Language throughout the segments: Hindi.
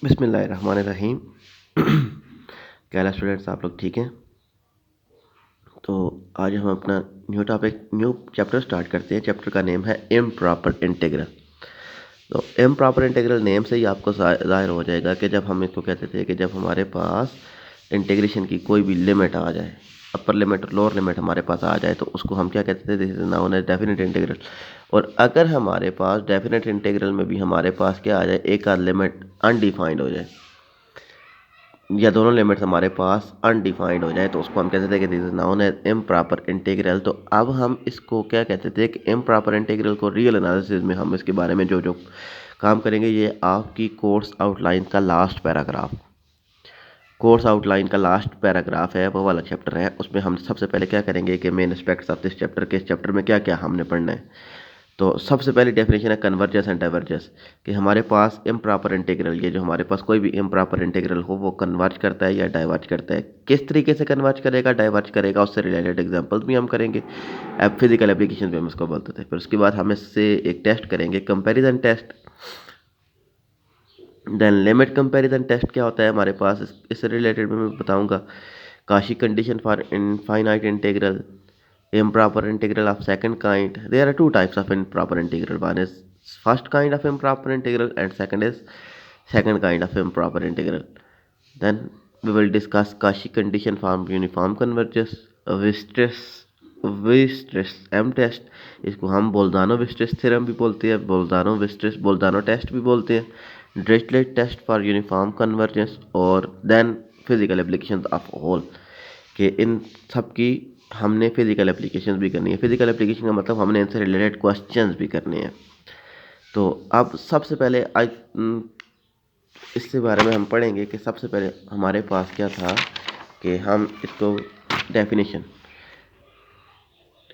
बिस्मिल्लाहिर्रहमानिर्रहीम। क्या हाल है स्टूडेंट्स, आप लोग ठीक हैं? तो आज हम अपना न्यू चैप्टर स्टार्ट करते हैं। चैप्टर का नेम है इम्प्रॉपर इंटीग्रल। तो इम्प्रॉपर इंटीग्रल नेम से ही आपको ज़ाहिर हो जाएगा कि जब हम इसको कहते थे कि जब हमारे पास इंटीग्रेशन की कोई भी लिमिट आ जाए, अपर लिमिट और लोअर लिमिट हमारे पास आ जाए, तो उसको हम क्या कहते थे? This is known as definite integral. और अगर हमारे पास डेफिनेट इंटीग्रल में भी हमारे पास क्या आ जाए, एक आध लिमिट अनडिफाइंड हो जाए या दोनों लिमिट्स हमारे पास अनडिफाइंड हो जाए, तो उसको हम कहते थे कि this is known as improper integral. तो अब हम इसको क्या कहते थे कि इम्प्रॉपर इंटीग्रल को रियल एनालिसिस में हम इसके बारे में जो जो काम करेंगे, ये आपकी कोर्स आउटलाइन का लास्ट पैराग्राफ, कोर्स आउटलाइन का लास्ट पैराग्राफ है, वो वाला चैप्टर है। उसमें हम सबसे पहले क्या करेंगे कि main aspects of this chapter के, इस चैप्टर में क्या क्या हमने पढ़ना है। तो सबसे पहली डेफिनेशन है कन्वर्जेंस एंड डाइवर्जेंस, कि हमारे पास इम्प्रॉपर इंटीग्रल, ये जो हमारे पास कोई भी इम्प्रॉपर इंटीग्रल हो, वो कन्वर्ज करता है या डाइवर्ज करता है। किस तरीके से कन्वर्ज करेगा, डाइवर्ज करेगा, उससे रिलेटेड एग्जांपल्स भी हम करेंगे। अब फिजिकल एप्लीकेशन भी हम इसको बोलते थे। फिर उसके बाद हम इससे एक टेस्ट करेंगे, comparison test. Then limit comparison test क्या होता है हमारे पास, इससे रिलेटेड मैं बताऊंगा। Cauchy condition for infinite integral, improper integral of second kind. There are two types of improper integral. One is first kind of improper integral and second is second kind of improper integral. Then we will discuss Cauchy condition for uniform convergence, Weierstrass M test, इसको हम बोल्दानो विस्ट्रेस थ्योरम भी बोलते हैं, बोल्दानो टेस्ट भी बोलते हैं, Dirichlet test for uniform convergence, और then physical application of whole, कि इन सब की हमने फिजिकल एप्लीकेशन भी करनी है। फिजिकल एप्लीकेशन का मतलब हमने इनसे रिलेटेड क्वेश्चंस भी करने हैं। तो अब सबसे पहले आज इसके बारे में हम पढ़ेंगे कि सबसे पहले हमारे पास क्या था, कि हम इसको डेफिनेशन,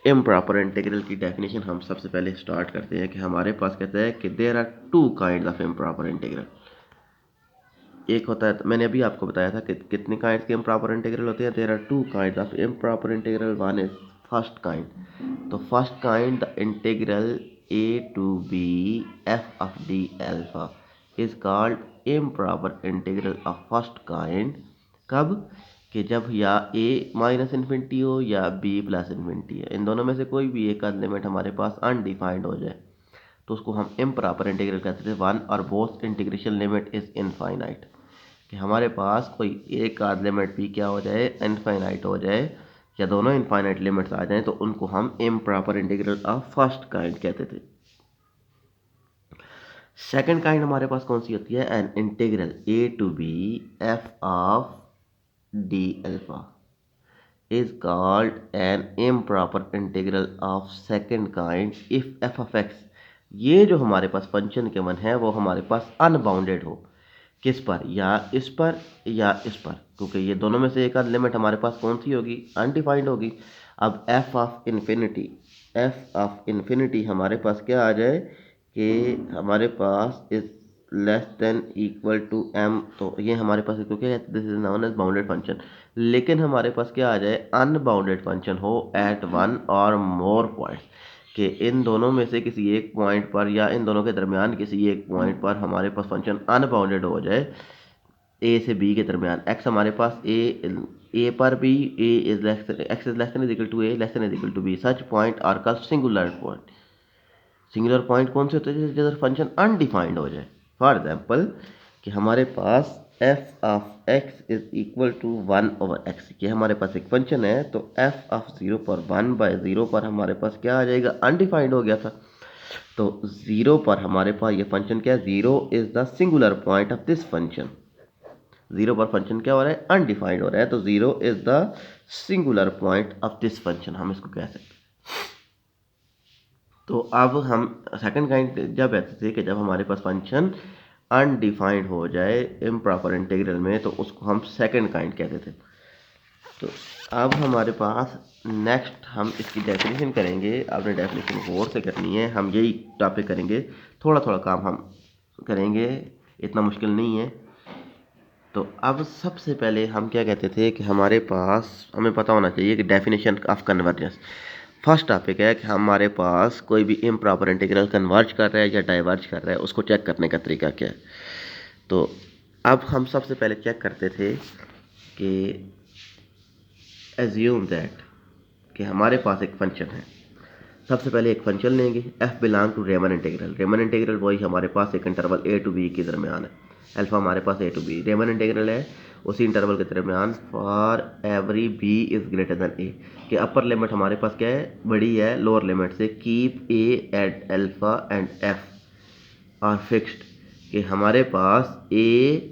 इम्प्रॉपर इंटीग्रल की डेफिनेशन हम सबसे पहले स्टार्ट करते हैं। कि हमारे पास कहता है कि there are two kind of improper integral. एक होता है, मैंने अभी आपको बताया था कि कितने काइंड के इम्प्रॉपर इंटीग्रल होते हैं। There are two kind of improper integral. One is first kind. तो first kind the integral A to B F of D alpha is called improper integral of first kind. कब? कि जब या ए माइनस इन्फिनिटी हो या बी प्लस इन्फिनिटी है, इन दोनों में से कोई भी एक लिमिट हमारे पास अनडिफाइंड हो जाए, तो उसको हम इम्प्रॉपर इंटीग्रल कहते थे। वन और both integration limit is infinite, कि हमारे पास कोई एक आध लिमिट भी क्या हो जाए, इनफाइनाइट हो जाए, या दोनों इनफाइनाइट लिमिट्स आ जाएं, तो उनको हम improper integral of first kind कहते थे। सेकंड काइंड हमारे पास कौन सी होती है? An integral A to B F of D alpha is called an improper integral of second kind if f of x, ये जो हमारे पास फंक्शन के वन है वो हमारे पास अनबाउंडेड हो। किस पर? या इस पर या इस पर, क्योंकि ये दोनों में से एक आध लिमिट हमारे पास कौन सी होगी? अनडिफाइंड होगी। अब एफ ऑफ इन्फिनिटी हमारे पास क्या आ जाए कि हमारे पास is less than equal to M, तो ये हमारे पास, क्योंकि this is known as bounded function. लेकिन हमारे पास क्या आ जाए? अनबाउंडेड फंक्शन हो एट वन और मोर पॉइंट, कि इन दोनों में से किसी एक पॉइंट पर या इन दोनों के दरमियान किसी एक पॉइंट पर हमारे पास फंक्शन अनबाउंडेड हो जाए, ए से बी के दरमियान। एक्स हमारे पास ए पर b, a is less, x is less than is equal to a, less than is equal to b, such point are called singular point. Singular point कौन से होते हैं? जैसे फंक्शन अनडिफाइंड हो जाए। फॉर एग्जाम्पल, कि हमारे पास F of X is equal to one over X, ये हमारे पास एक फंक्शन है, तो एफ ऑफ जीरो पर, वन बाय जीरो पर हमारे पास क्या आ जाएगा? अनडिफाइंड हो गया था। तो जीरो पर हमारे पास ये फंक्शन क्या है? Zero is the singular point of this function. Zero पर फंक्शन क्या हो रहा है? अनडिफाइंड हो रहा है, तो zero is the singular point of this function, हम इसको कह सकते हैं। तो अब हम सेकंड काइंड जब कहते थे कि जब हमारे पास फंक्शन अनडिफाइंड हो जाए इम्प्रॉपर इंटीग्रल में, तो उसको हम सेकंड काइंड कहते थे। तो अब हमारे पास नेक्स्ट हम इसकी डेफिनेशन करेंगे। आपने डेफिनेशन गौर से करनी है, हम यही टॉपिक करेंगे, थोड़ा थोड़ा काम हम करेंगे, इतना मुश्किल नहीं है। तो अब सबसे पहले हम क्या कहते थे कि हमारे पास, हमें पता होना चाहिए कि definition of convergence. First topic है कि हमारे पास कोई भी इम्प्रॉपर इंटीग्रल कन्वर्ज कर रहा है या डाइवर्ज कर रहा है, उसको चेक करने का तरीका क्या है। तो अब हम सबसे पहले चेक करते थे कि एज्यूम दैट कि हमारे पास एक फंक्शन है। सबसे पहले एक फंक्शन लेंगे, f belong to Riemann integral. Riemann integral वही हमारे पास एक इंटरवल ए टू बी के दरमियान है। अल्फा हमारे पास A to B Riemann integral है, उसी इंटरवल के दरमियान for every B is greater than A. कि अपर लिमिट हमारे पास क्या है, बड़ी है लोअर लिमिट से। Keep A at alpha and F are fixed. कि हमारे पास ए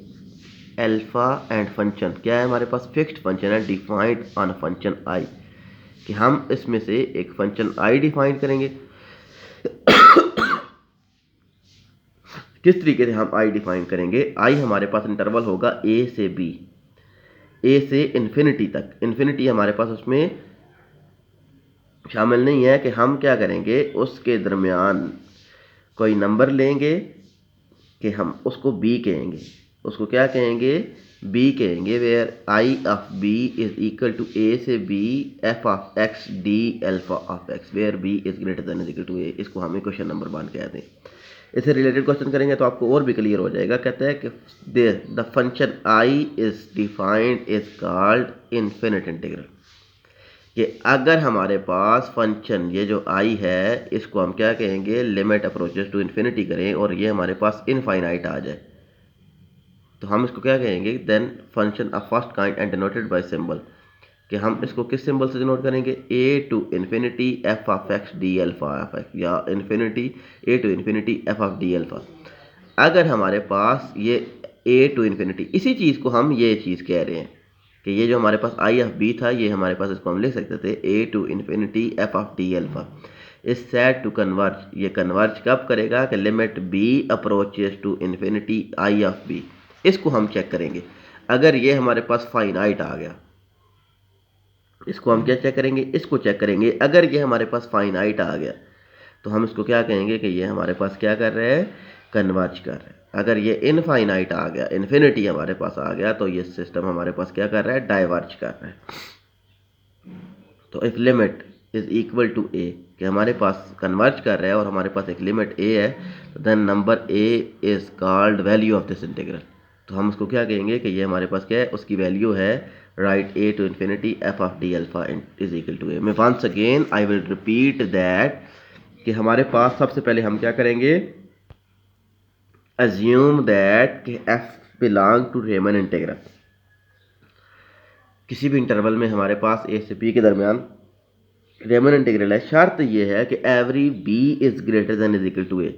अल्फा एंड फंक्शन क्या है, हमारे पास फिक्स्ड फंक्शन है डिफाइंड ऑन फंक्शन आई। कि हम इसमें से एक फंक्शन आई डिफाइन करेंगे। किस तरीके से हम आई डिफाइन करेंगे, आई हमारे पास इंटरवल होगा ए से बी, ए से इन्फिनिटी तक। इन्फिनिटी हमारे पास उसमें शामिल नहीं है। कि हम क्या करेंगे, उसके दरमियान कोई नंबर लेंगे कि हम उसको बी कहेंगे। उसको क्या कहेंगे, बी कहेंगे। Where I of B is equal to A से B F of X D alpha of X, where B is greater than is equal to A. इसको हमें क्वेश्चन नंबर 1 कहते हैं। इससे रिलेटेड क्वेश्चन करेंगे तो आपको और भी क्लियर हो जाएगा। कहता है कि the function I is defined is called infinite integral. कि अगर हमारे पास फंक्शन ये जो आई है, इसको हम क्या कहेंगे, लिमिट अप्रोचेस टू इन्फिनिटी करें और ये हमारे पास इनफाइनाइट आ जाए, तो हम इसको क्या कहेंगे, then function of first kind and denoted by symbol. कि हम इसको किस सिंबल से डिनोट करेंगे, A to infinity F of X D alpha of X, या infinity A to infinity F of D alpha. अगर हमारे पास ये ए टू इन्फिनिटी, इसी चीज़ को हम ये चीज़ कह रहे हैं कि ये जो हमारे पास आई ऑफ बी था, ये हमारे पास इसको हम लिख सकते थे A to infinity F of D alpha is said to converge. ये कन्वर्ज कब करेगा, कि limit B approaches to infinity I of B. इसको हम चेक करेंगे। अगर ये हमारे पास फाइनाइट आ गया, इसको हम क्या चेक करेंगे, इसको चेक करेंगे। अगर ये हमारे पास फाइनाइट आ गया तो हम इसको क्या कहेंगे कि ये हमारे पास क्या कर रहे हैं, कन्वर्ज कर रहे हैं। अगर ये इनफाइनाइट आ गया, इन्फिनिटी हमारे पास आ गया, तो ये सिस्टम हमारे पास क्या कर रहा है, डाइवर्ज कर रहा है। तो if limit is equal to A, कि हमारे पास कन्वर्ज कर रहा है और हमारे पास एक लिमिट ए है, तो then number a is called value of this integral. तो हम उसको क्या कहेंगे कि ये हमारे पास क्या है, उसकी वैल्यू है right A to infinity F of D alpha is equal to A. मैं once again I will repeat that कि हमारे पास सबसे पहले हम क्या करेंगे, अज्यूम दैट कि F belong to Riemann integral. किसी भी इंटरवल में हमारे पास ए से बी के दरमियान रेमन इंटीग्रल है। शर्त ये है कि every B is greater than is equal to A.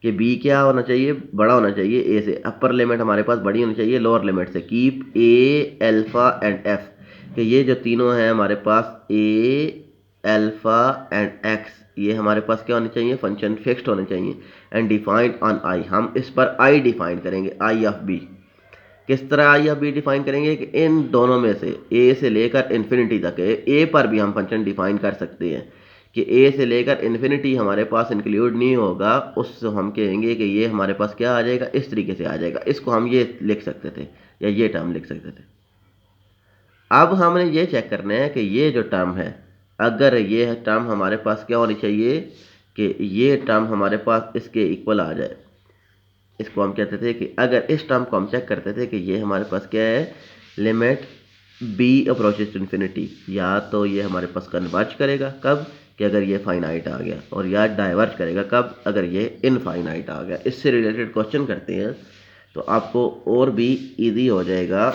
कि बी क्या होना चाहिए, बड़ा होना चाहिए ए से। अपर लिमिट हमारे पास बड़ी होनी चाहिए लोअर लिमिट से। Keep A alpha and F, कि ये जो तीनों हैं हमारे पास ए अल्फा एंड एक्स, ये हमारे पास क्या होने चाहिए, फंक्शन फिक्स्ड होने चाहिए। एंड डिफाइंड ऑन आई, हम इस पर आई डिफाइन करेंगे, आई ऑफ बी। किस तरह आई ऑफ बी डिफाइन करेंगे, कि इन दोनों में से ए से लेकर इन्फिनिटी तक है। ए पर भी हम फंक्शन डिफाइन कर सकते हैं कि ए से लेकर इन्फिनिटी हमारे पास इंक्लूड नहीं होगा। उससे हम कहेंगे कि ये हमारे पास क्या आ जाएगा, इस तरीके से आ जाएगा। इसको हम ये लिख सकते थे या ये टर्म लिख सकते थे। अब हमने ये चेक करना है कि ये जो टर्म है, अगर ये टर्म हमारे पास क्या होनी चाहिए, कि ये टर्म हमारे पास इसके इक्वल आ जाए। इसको हम कहते थे कि अगर इस टर्म को हम चेक करते थे कि ये हमारे पास क्या है, limit B approaches to infinity, या तो ये हमारे पास कन्वर्ज करेगा कब, कि अगर ये फाइनाइट आ गया, और या डाइवर्ज करेगा कब, अगर ये इनफाइनाइट आ गया। इससे रिलेटेड क्वेश्चन करते हैं तो आपको और भी इजी हो जाएगा।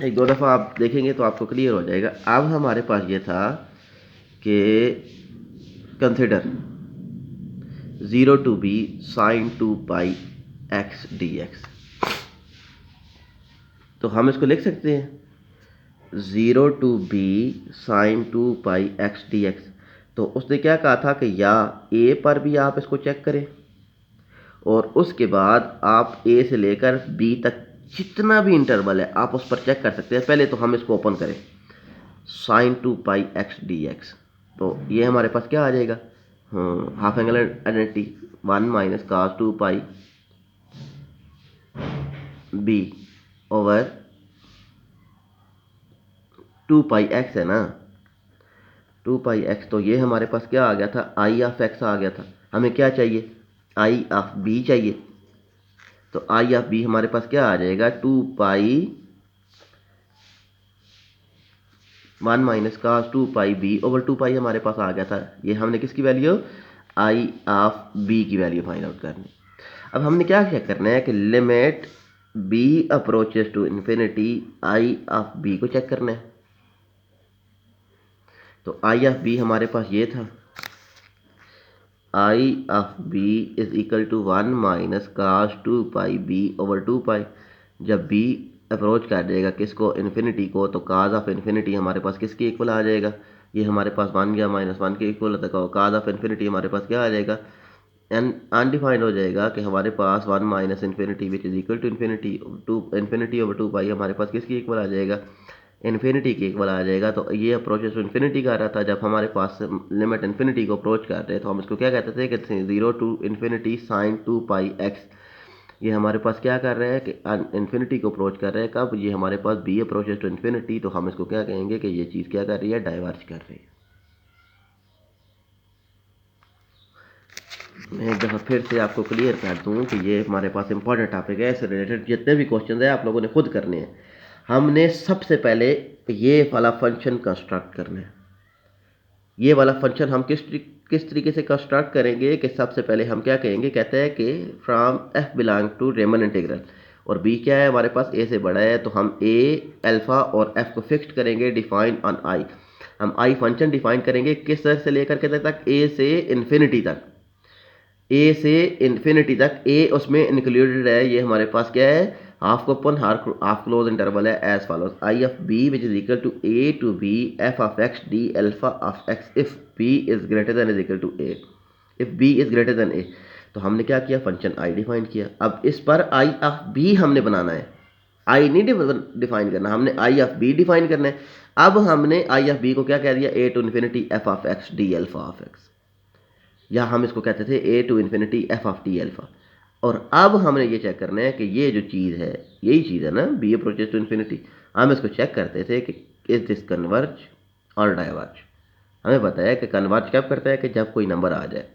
एक दो दफ़ा आप देखेंगे तो आपको क्लियर हो जाएगा। अब हमारे पास ये था कि consider 0 to b sin 2 pi x dx। तो हम इसको लिख सकते हैं 0 to b sin 2 pi x dx। तो उसने क्या कहा था कि या a पर भी आप इसको चेक करें, और उसके बाद आप a से लेकर b तक जितना भी इंटरवल है आप उस पर चेक कर सकते हैं। पहले तो हम इसको ओपन करें, sin 2 pi x dx। तो ये हमारे पास क्या आ जाएगा, half angle identity 1 minus cos 2 पाई b ओवर 2 पाई x है ना, 2 पाई x। तो ये हमारे पास क्या आ गया था, आई ऑफ x आ गया था। हमें क्या चाहिए, आई ऑफ b चाहिए। तो आई ऑफ बी हमारे पास क्या आ जाएगा, 1 minus cos 2 pi B over 2 pi हमारे पास आ गया था। ये हमने किसकी वैल्यू, आई ऑफ बी की वैल्यू फाइंड आउट करनी। अब हमने क्या चेक करना है कि limit B approaches to infinity I of b को चेक करना है। तो आई ऑफ बी हमारे पास ये था, I of B is equal to 1 minus cos 2 pi B over 2 pi. जब बी अप्रोच कर देगा किसको, इन्फिनिटी को, तो काज ऑफ इन्फिनिटी हमारे पास किसके इक्वल आ जाएगा, ये हमारे पास 1 गया -1 के इक्वल होता है। काज ऑफ इन्फिनिटी हमारे पास क्या आ जाएगा, एंड अनडिफाइंड हो जाएगा कि हमारे पास 1 minus infinity which is equal to infinity, infinity over 2 pi हमारे पास किसकी इक्वल आ जाएगा, इन्फिनिटी की इक्वल आ जाएगा। तो ये अप्रोचेस टू इन्फिनिटी का रहा था। जब हमारे पास लिमिट इन्फिनिटी को अप्रोच कर रहे तो हम इसको क्या कहते थे कि 0 to infinity sine 2 pi x. ये हमारे पास क्या कर रहे हैं कि इन्फिनिटी को अप्रोच कर रहे हैं। कब, ये हमारे पास बी अप्रोचेस टू इन्फिनिटी, तो हम इसको क्या कहेंगे कि ये चीज़ क्या कर रही है, डाइवर्ज कर रही है। मैं एक दफ़ा फिर से आपको क्लियर कर दूं कि ये हमारे पास इंपॉर्टेंट टॉपिक है। इससे रिलेटेड जितने भी क्वेश्चन है आप लोगों ने खुद करने हैं। हमने सबसे पहले ये वाला फंक्शन कंस्ट्रक्ट करना है। ये वाला फंक्शन हम किस तरीके से कंस्ट्रक्ट करेंगे कि सबसे पहले हम क्या कहेंगे, कहते हैं कि from f belong to Riemann integral, और बी क्या है हमारे पास, ए से बड़ा है, तो हम ए अल्फ़ा और एफ को फिक्स करेंगे डिफाइन ऑन आई। हम आई फंक्शन डिफाइन करेंगे किस तरह से लेकर के तक, ए से इन्फिनिटी तक, ए से इन्फिनिटी तक। ए उसमें इंक्लूडेड है, ये हमारे पास क्या है, half open half close interval है as follows, I of B which is equal to A to B F of X D alpha of X if B is greater than is equal to A, if B is greater than A. तो हमने क्या किया, फंक्शन आई डिफाइन किया। अब इस पर आई ऑफ बी हमने बनाना है, आई नहीं डिफाइन करना, हमने आई ऑफ बी डिफाइन करना है। अब हमने आई ऑफ बी को क्या कह दिया, A to infinity F of X D alpha of X, या हम इसको कहते थे A to infinity F of T alpha. और अब हमने ये चेक करना है कि ये जो चीज़ है, यही चीज़ है ना, बी अप्रोचेस टू इन्फिनिटी। हम इसको चेक करते थे कि इज दिस कन्वर्ज और डाइवर्ज। हमें पता है कि कन्वर्ज कब करता है कि जब कोई नंबर आ जाए,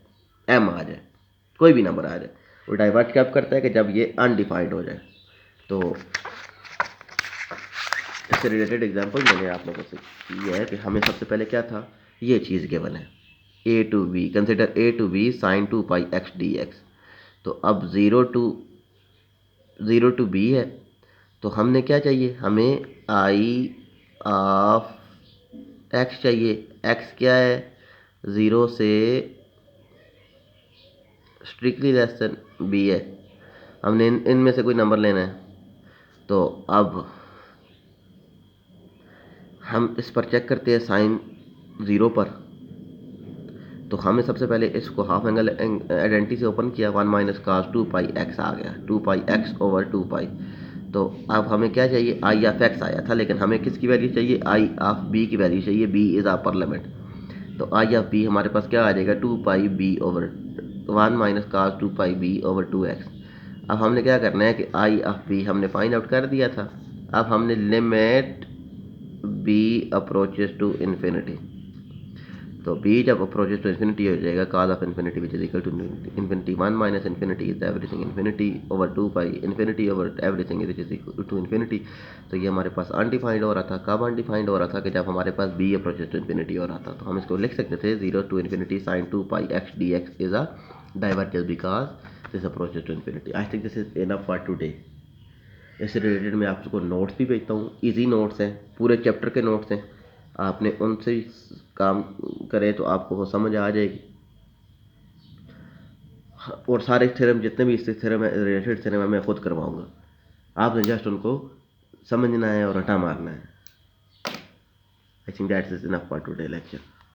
एम आ जाए, कोई भी नंबर आ जाए। और डाइवर्ज कब करता है कि जब ये अनडिफाइंड हो जाए। तो इससे रिलेटेड एग्जांपल मैंने आप लोगों से की है कि हमें सबसे पहले क्या था, ये चीज़ गिवन है, A to B, consider A to B sine 2 pi x D X. तो अब ज़ीरो टू बी है, तो हमने क्या चाहिए, हमें आई ऑफ एक्स चाहिए। एक्स क्या है, 0 से स्ट्रिक्टली लेस देन बी है। हमने इनमें से कोई नंबर लेना है। तो अब हम इस पर चेक करते हैं साइन 0 पर। तो हमें सबसे पहले इसको हाफ एंगल आइडेंटिटी से ओपन किया, 1 माइनस कास 2 पाई एक्स आ गया, 2 पाई एक्स ओवर 2 पाई। तो अब हमें क्या चाहिए, आई ऑफ एक्स आया था, लेकिन हमें किसकी वैल्यू चाहिए, आई ऑफ बी की वैल्यू चाहिए। बी इज़ अपर लिमिट, तो आई ऑफ बी हमारे पास क्या आ जाएगा, 2 pi B over 1 minus cos 2 pi B over 2 X. अब हमने क्या करना है कि आई ऑफ बी हमने फाइंड आउट कर दिया था। अब हमने limit B approaches to infinity, तो बी जब अप्रोचेस टू इन्फिनिटी हो जाएगा, cos of infinity which is equal to infinity 1 minus infinity is everything infinity over 2 pi infinity over everything which is equal to infinity. तो ये हमारे पास अनडिफाइंड हो रहा था। कब अनडिफाइंड हो रहा था कि जब हमारे पास बी अप्रोचेस टू इन्फिनिटी हो रहा था। तो हम इसको लिख सकते थे 0 to infinity sine 2 pi x D x is a divergence because this approaches to infinity. I think this is enough for today. इससे रिलेटेड मैं आपको नोट्स भी भेजता हूँ, ईजी नोट्स हैं, पूरे चैप्टर के नोट्स हैं। आपने उनसे काम करें तो आपको वो समझ आ जाएगी। और सारे थ्योरम जितने भी इससे थ्योरम रिलेटेड थ्योरम है मैं खुद करवाऊँगा। आपने जस्ट उनको समझना है और रटा मारना है। I think that's is enough for today lecture.